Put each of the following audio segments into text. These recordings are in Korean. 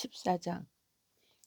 14장.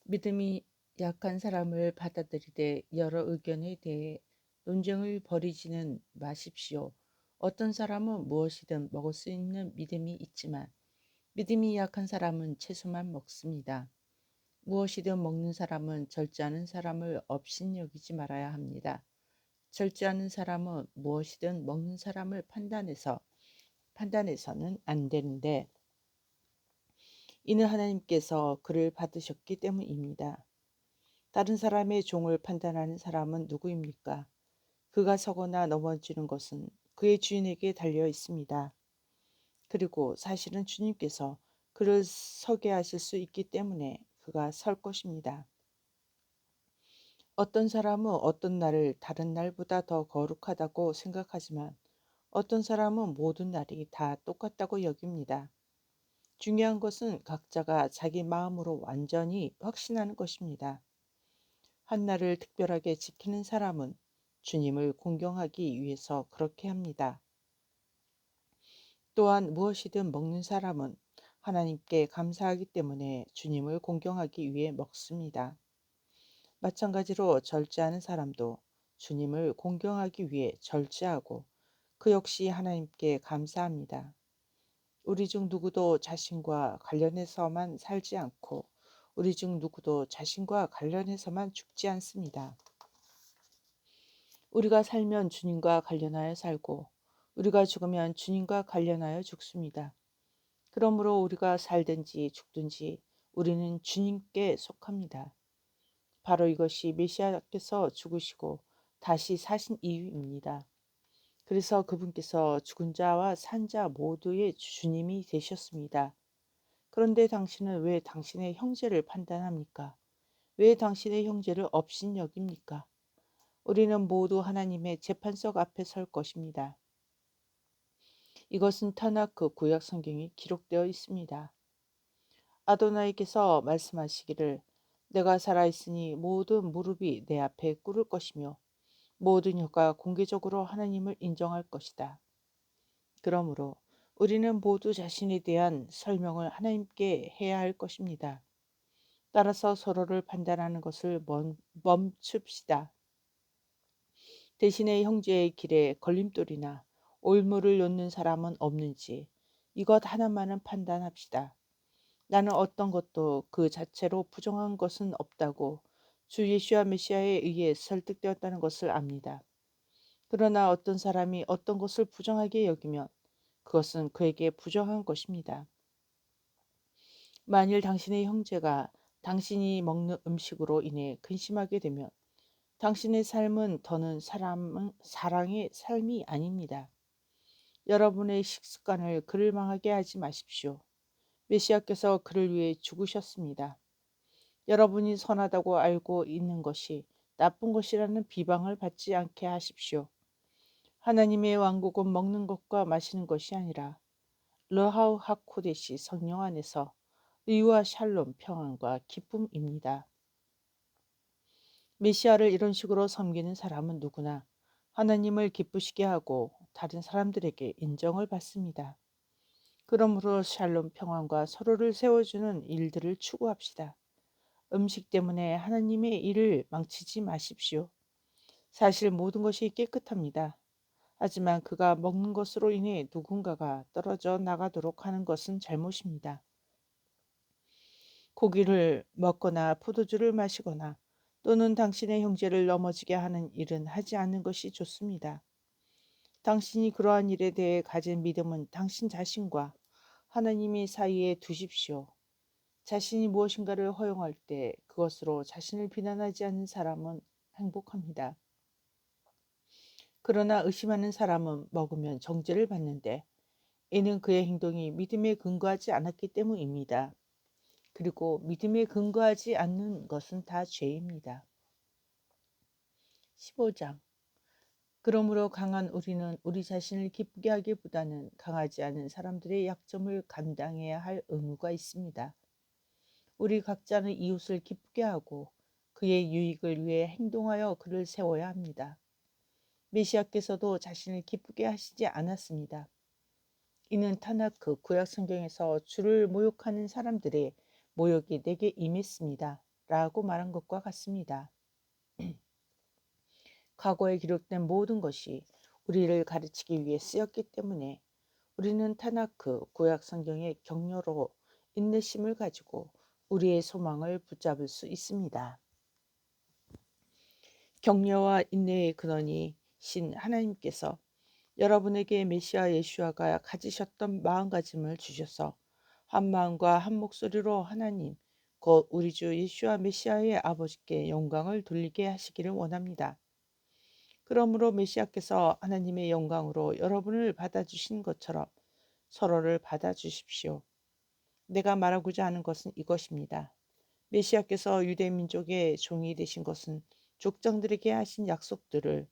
믿음이 약한 사람을 받아들이되 여러 의견에 대해 논쟁을 벌이지는 마십시오. 어떤 사람은 무엇이든 먹을 수 있는 믿음이 있지만 믿음이 약한 사람은 채소만 먹습니다. 무엇이든 먹는 사람은 절제하는 사람을 업신여기지 말아야 합니다. 절제하는 사람은 무엇이든 먹는 사람을 판단해서는 안 되는데 이는 하나님께서 그를 받으셨기 때문입니다. 다른 사람의 종을 판단하는 사람은 누구입니까? 그가 서거나 넘어지는 것은 그의 주인에게 달려 있습니다. 그리고 사실은 주님께서 그를 서게 하실 수 있기 때문에 그가 설 것입니다. 어떤 사람은 어떤 날을 다른 날보다 더 거룩하다고 생각하지만 어떤 사람은 모든 날이 다 똑같다고 여깁니다. 중요한 것은 각자가 자기 마음으로 완전히 확신하는 것입니다. 한날을 특별하게 지키는 사람은 주님을 공경하기 위해서 그렇게 합니다. 또한 무엇이든 먹는 사람은 하나님께 감사하기 때문에 주님을 공경하기 위해 먹습니다. 마찬가지로 절제하는 사람도 주님을 공경하기 위해 절제하고 그 역시 하나님께 감사합니다. 우리 중 누구도 자신과 관련해서만 살지 않고 우리 중 누구도 자신과 관련해서만 죽지 않습니다. 우리가 살면 주님과 관련하여 살고 우리가 죽으면 주님과 관련하여 죽습니다. 그러므로 우리가 살든지 죽든지 우리는 주님께 속합니다. 바로 이것이 메시아께서 죽으시고 다시 사신 이유입니다. 그래서 그분께서 죽은 자와 산 자 모두의 주님이 되셨습니다. 그런데 당신은 왜 당신의 형제를 판단합니까? 왜 당신의 형제를 업신여깁니까? 우리는 모두 하나님의 재판석 앞에 설 것입니다. 이것은 타나크 구약 성경에 기록되어 있습니다. 아도나이께서 말씀하시기를 내가 살아있으니 모든 무릎이 내 앞에 꿇을 것이며 모든 혀가 공개적으로 하나님을 인정할 것이다. 그러므로 우리는 모두 자신에 대한 설명을 하나님께 해야 할 것입니다. 따라서 서로를 판단하는 것을 멈춥시다. 대신에 형제의 길에 걸림돌이나 올무를 놓는 사람은 없는지 이것 하나만은 판단합시다. 나는 어떤 것도 그 자체로 부정한 것은 없다고 주 예수와 메시아에 의해 설득되었다는 것을 압니다. 그러나 어떤 사람이 어떤 것을 부정하게 여기면 그것은 그에게 부정한 것입니다. 만일 당신의 형제가 당신이 먹는 음식으로 인해 근심하게 되면 당신의 삶은 더는 사랑의 삶이 아닙니다. 여러분의 식습관을 그를 망하게 하지 마십시오. 메시아께서 그를 위해 죽으셨습니다. 여러분이 선하다고 알고 있는 것이 나쁜 것이라는 비방을 받지 않게 하십시오. 하나님의 왕국은 먹는 것과 마시는 것이 아니라 르하우 하코데시 성령 안에서 의와 샬롬 평안과 기쁨입니다. 메시아를 이런 식으로 섬기는 사람은 누구나 하나님을 기쁘시게 하고 다른 사람들에게 인정을 받습니다. 그러므로 샬롬 평안과 서로를 세워주는 일들을 추구합시다. 음식 때문에 하나님의 일을 망치지 마십시오. 사실 모든 것이 깨끗합니다. 하지만 그가 먹는 것으로 인해 누군가가 떨어져 나가도록 하는 것은 잘못입니다. 고기를 먹거나 포도주를 마시거나 또는 당신의 형제를 넘어지게 하는 일은 하지 않는 것이 좋습니다. 당신이 그러한 일에 대해 가진 믿음은 당신 자신과 하나님의 사이에 두십시오. 자신이 무엇인가를 허용할 때 그것으로 자신을 비난하지 않는 사람은 행복합니다. 그러나 의심하는 사람은 먹으면 정죄를 받는데 이는 그의 행동이 믿음에 근거하지 않았기 때문입니다. 그리고 믿음에 근거하지 않는 것은 다 죄입니다. 15장. 그러므로 강한 우리는 우리 자신을 기쁘게 하기보다는 강하지 않은 사람들의 약점을 감당해야 할 의무가 있습니다. 우리 각자는 이웃을 기쁘게 하고 그의 유익을 위해 행동하여 그를 세워야 합니다. 메시아께서도 자신을 기쁘게 하시지 않았습니다. 이는 타나크 구약 성경에서 주를 모욕하는 사람들의 모욕이 내게 임했습니다. 라고 말한 것과 같습니다. 과거에 기록된 모든 것이 우리를 가르치기 위해 쓰였기 때문에 우리는 타나크 구약 성경의 격려로 인내심을 가지고 우리의 소망을 붙잡을 수 있습니다. 격려와 인내의 근원이 신 하나님께서 여러분에게 메시아 예수아가 가지셨던 마음가짐을 주셔서 한 마음과 한 목소리로 하나님 곧 우리 주 예수아 메시아의 아버지께 영광을 돌리게 하시기를 원합니다. 그러므로 메시아께서 하나님의 영광으로 여러분을 받아주신 것처럼 서로를 받아주십시오. 내가 말하고자 하는 것은 이것입니다. 메시아께서 유대 민족의 종이 되신 것은 족장들에게 하신 약속들을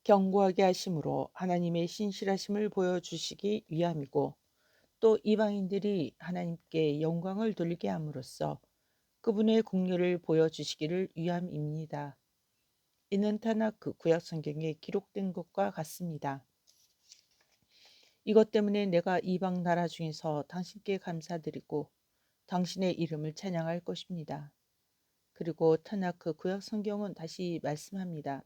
견고하게 하심으로 하나님의 신실하심을 보여주시기 위함이고 또 이방인들이 하나님께 영광을 돌리게 함으로써 그분의 공로를 보여주시기를 위함입니다. 이는 타나크 구약 성경에 기록된 것과 같습니다. 이것 때문에 내가 이방 나라 중에서 당신께 감사드리고 당신의 이름을 찬양할 것입니다. 그리고 타나크 구약 성경은 다시 말씀합니다.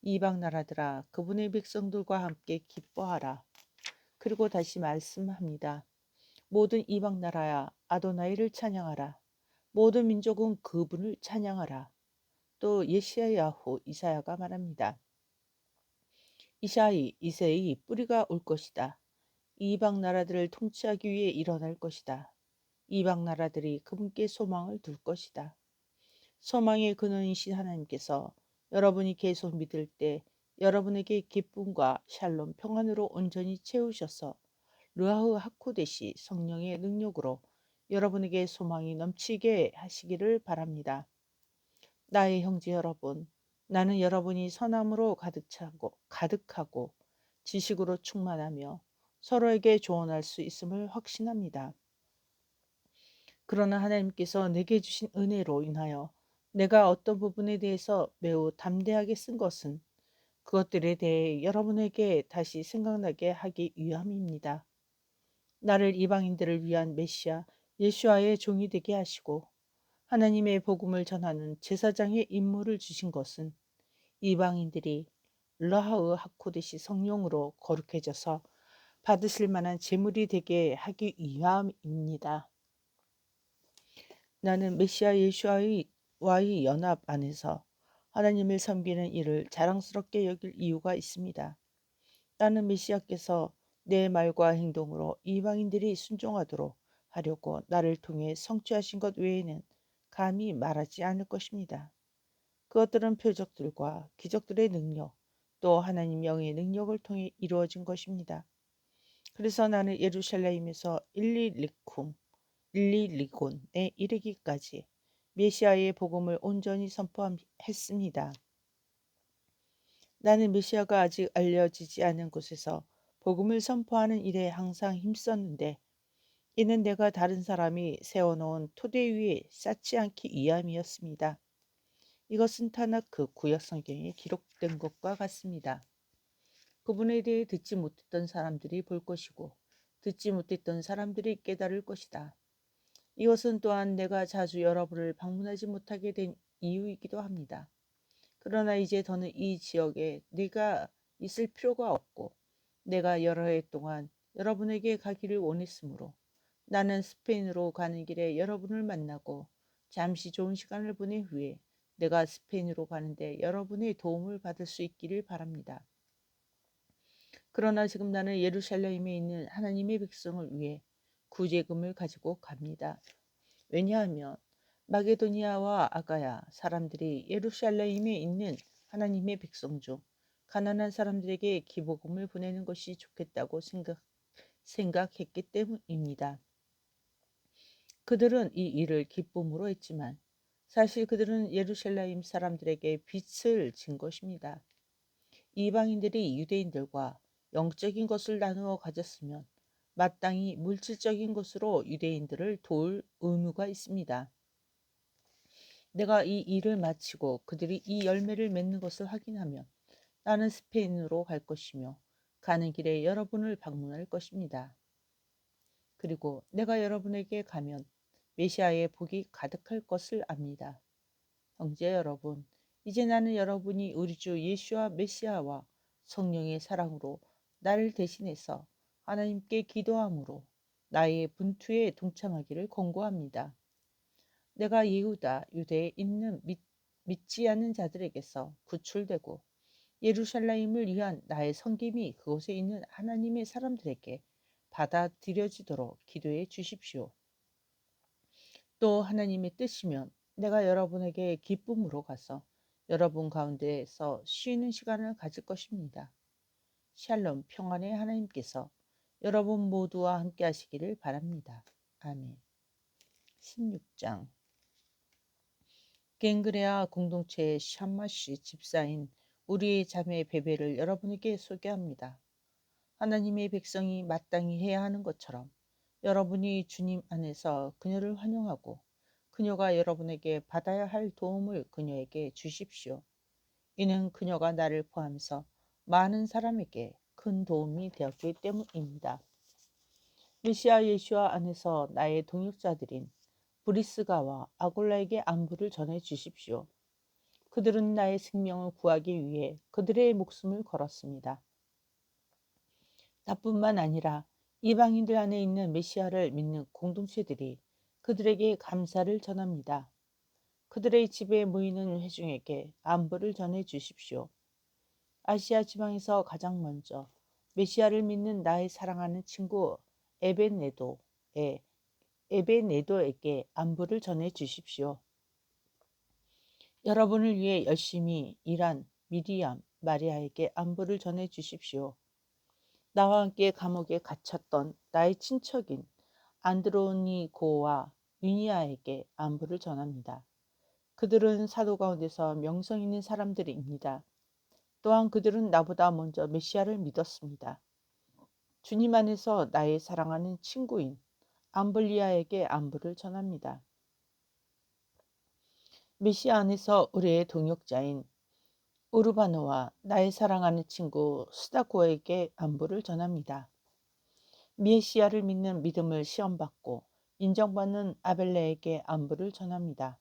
이방 나라들아 그분의 백성들과 함께 기뻐하라. 그리고 다시 말씀합니다. 모든 이방 나라야 아도나이를 찬양하라. 모든 민족은 그분을 찬양하라. 또 예시야야후 이사야가 말합니다. 이새의 뿌리가 올 것이다. 이방 나라들을 통치하기 위해 일어날 것이다. 이방 나라들이 그분께 소망을 둘 것이다. 소망의 근원이신 하나님께서 여러분이 계속 믿을 때 여러분에게 기쁨과 샬롬 평안으로 온전히 채우셔서 르아흐 하코데시 성령의 능력으로 여러분에게 소망이 넘치게 하시기를 바랍니다. 나의 형제 여러분, 나는 여러분이 선함으로 가득하고 지식으로 충만하며 서로에게 조언할 수 있음을 확신합니다. 그러나 하나님께서 내게 주신 은혜로 인하여 내가 어떤 부분에 대해서 매우 담대하게 쓴 것은 그것들에 대해 여러분에게 다시 생각나게 하기 위함입니다. 나를 이방인들을 위한 메시아 예수아의 종이 되게 하시고 하나님의 복음을 전하는 제사장의 임무를 주신 것은 이방인들이 라하흐 하코데시 성령으로 거룩해져서 받으실 만한 제물이 되게 하기 위함입니다. 나는 메시아 예수와의 연합 안에서 하나님을 섬기는 일을 자랑스럽게 여길 이유가 있습니다. 나는 메시아께서 내 말과 행동으로 이방인들이 순종하도록 하려고 나를 통해 성취하신 것 외에는 감히 말하지 않을 것입니다. 그것들은 표적들과 기적들의 능력, 또 하나님 영의 능력을 통해 이루어진 것입니다. 그래서 나는 예루살렘에서 일리리곤에 이르기까지 메시아의 복음을 온전히 선포했습니다. 나는 메시아가 아직 알려지지 않은 곳에서 복음을 선포하는 일에 항상 힘썼는데 이는 내가 다른 사람이 세워놓은 토대 위에 쌓지 않기 위함이었습니다. 이것은 타나크 구약 성경에 기록된 것과 같습니다. 그분에 대해 듣지 못했던 사람들이 볼 것이고 듣지 못했던 사람들이 깨달을 것이다. 이것은 또한 내가 자주 여러분을 방문하지 못하게 된 이유이기도 합니다. 그러나 이제 더는 이 지역에 내가 있을 필요가 없고 내가 여러 해 동안 여러분에게 가기를 원했으므로 나는 스페인으로 가는 길에 여러분을 만나고 잠시 좋은 시간을 보낸 후에 내가 스페인으로 가는데 여러분의 도움을 받을 수 있기를 바랍니다. 그러나 지금 나는 예루살렘에 있는 하나님의 백성을 위해 구제금을 가지고 갑니다. 왜냐하면 마게도니아와 아가야 사람들이 예루살렘에 있는 하나님의 백성 중 가난한 사람들에게 기복음을 보내는 것이 좋겠다고 생각했기 때문입니다. 그들은 이 일을 기쁨으로 했지만 사실 그들은 예루살렘 사람들에게 빚을 진 것입니다. 이방인들이 유대인들과 영적인 것을 나누어 가졌으면 마땅히 물질적인 것으로 유대인들을 도울 의무가 있습니다. 내가 이 일을 마치고 그들이 이 열매를 맺는 것을 확인하면 나는 스페인으로 갈 것이며 가는 길에 여러분을 방문할 것입니다. 그리고 내가 여러분에게 가면 메시아의 복이 가득할 것을 압니다. 형제 여러분, 이제 나는 여러분이 우리 주 예수와 메시아와 성령의 사랑으로 나를 대신해서 하나님께 기도함으로 나의 분투에 동참하기를 권고합니다. 내가 예후다 유대에 있는 믿지 않는 자들에게서 구출되고 예루살렘을 위한 나의 섬김이 그곳에 있는 하나님의 사람들에게 받아들여지도록 기도해 주십시오. 또 하나님의 뜻이면 내가 여러분에게 기쁨으로 가서 여러분 가운데에서 쉬는 시간을 가질 것입니다. 샬롬 평안의 하나님께서 여러분 모두와 함께 하시기를 바랍니다. 아멘. 16장 갱그레아 공동체의 샴마시 집사인 우리의 자매 베베를 여러분에게 소개합니다. 하나님의 백성이 마땅히 해야 하는 것처럼 여러분이 주님 안에서 그녀를 환영하고 그녀가 여러분에게 받아야 할 도움을 그녀에게 주십시오. 이는 그녀가 나를 포함해서 많은 사람에게 큰 도움이 되었기 때문입니다. 메시아 예수와 안에서 나의 동역자들인 브리스가와 아골라에게 안부를 전해 주십시오. 그들은 나의 생명을 구하기 위해 그들의 목숨을 걸었습니다. 나뿐만 아니라 이방인들 안에 있는 메시아를 믿는 공동체들이 그들에게 감사를 전합니다. 그들의 집에 모이는 회중에게 안부를 전해 주십시오. 아시아 지방에서 가장 먼저 메시아를 믿는 나의 사랑하는 친구 에베네도에게 안부를 전해 주십시오. 여러분을 위해 열심히 일한 미리암, 마리아에게 안부를 전해 주십시오. 나와 함께 감옥에 갇혔던 나의 친척인 안드로니고와 유니아에게 안부를 전합니다. 그들은 사도 가운데서 명성 있는 사람들입니다. 또한 그들은 나보다 먼저 메시아를 믿었습니다. 주님 안에서 나의 사랑하는 친구인 암블리아에게 안부를 전합니다. 메시아 안에서 우리의 동역자인 우르바노와 나의 사랑하는 친구 스다고에게 안부를 전합니다. 메시아를 믿는 믿음을 시험받고 인정받는 아벨레에게 안부를 전합니다.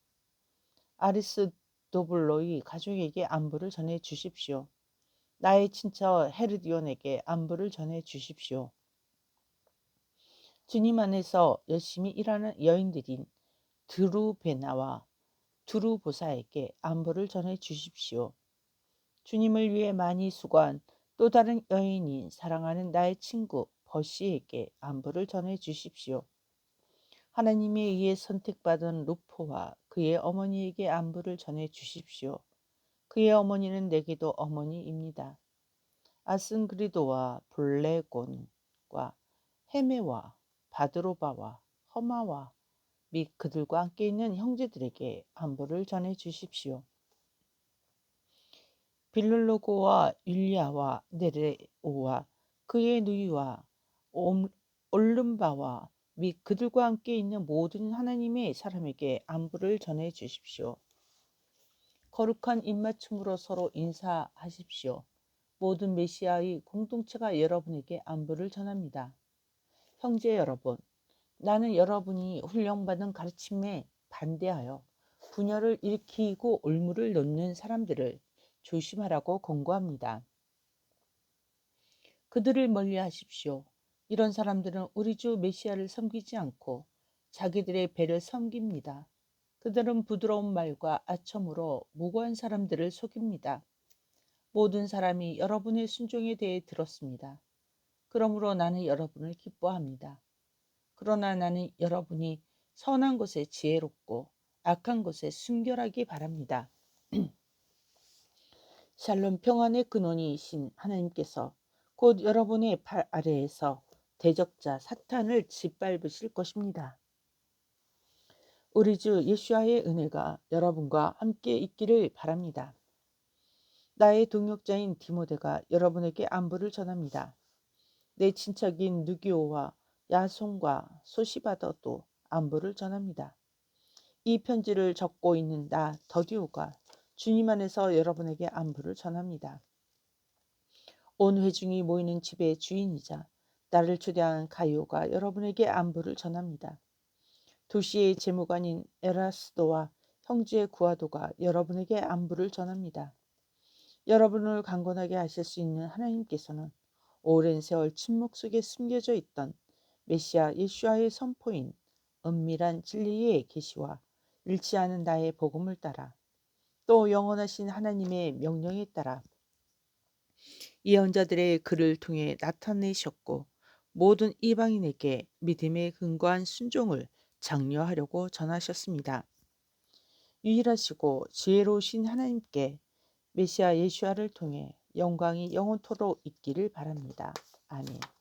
아리스도블로의 가족에게 안부를 전해 주십시오. 나의 친척 헤르디온에게 안부를 전해 주십시오. 주님 안에서 열심히 일하는 여인들인 드루베나와 두루보사에게 안부를 전해 주십시오. 주님을 위해 많이 수고한 또 다른 여인인 사랑하는 나의 친구 버시에게 안부를 전해 주십시오. 하나님에 의해 선택받은 루포와 그의 어머니에게 안부를 전해 주십시오. 그의 어머니는 내게도 어머니입니다. 아승그리도와 블레곤과 헤메와 바드로바와 허마와 및 그들과 함께 있는 형제들에게 안부를 전해 주십시오. 빌룰로고와 율리아와 네레오와 그의 누이와 올름바와 및 그들과 함께 있는 모든 하나님의 사람에게 안부를 전해 주십시오. 거룩한 입맞춤으로 서로 인사하십시오. 모든 메시아의 공동체가 여러분에게 안부를 전합니다. 형제 여러분, 나는 여러분이 훈련받은 가르침에 반대하여 분열을 일으키고 올무를 놓는 사람들을 조심하라고 권고합니다. 그들을 멀리하십시오. 이런 사람들은 우리 주 메시아를 섬기지 않고 자기들의 배를 섬깁니다. 그들은 부드러운 말과 아첨으로 무고한 사람들을 속입니다. 모든 사람이 여러분의 순종에 대해 들었습니다. 그러므로 나는 여러분을 기뻐합니다. 그러나 나는 여러분이 선한 것에 지혜롭고 악한 것에 순결하기 바랍니다. 샬롬 평안의 근원이신 하나님께서 곧 여러분의 발 아래에서 대적자 사탄을 짓밟으실 것입니다. 우리 주 예수와의 은혜가 여러분과 함께 있기를 바랍니다. 나의 동역자인 디모데가 여러분에게 안부를 전합니다. 내 친척인 누기오와 야손과 소시바더도 안부를 전합니다. 이 편지를 적고 있는 나 더디오가 주님 안에서 여러분에게 안부를 전합니다. 온 회중이 모이는 집의 주인이자 나를 초대한 가이오가 여러분에게 안부를 전합니다. 도시의 재무관인 에라스도와 형제의 구하도가 여러분에게 안부를 전합니다. 여러분을 강건하게 하실 수 있는 하나님께서는 오랜 세월 침묵 속에 숨겨져 있던 메시아 예수와의 선포인 은밀한 진리의 계시와 잃지 않은 나의 복음을 따라 또 영원하신 하나님의 명령에 따라 예언자들의 글을 통해 나타내셨고 모든 이방인에게 믿음에 근거한 순종을 장려하려고 전하셨습니다. 유일하시고 지혜로우신 하나님께 메시아 예수아를 통해 영광이 영원토록 있기를 바랍니다. 아멘.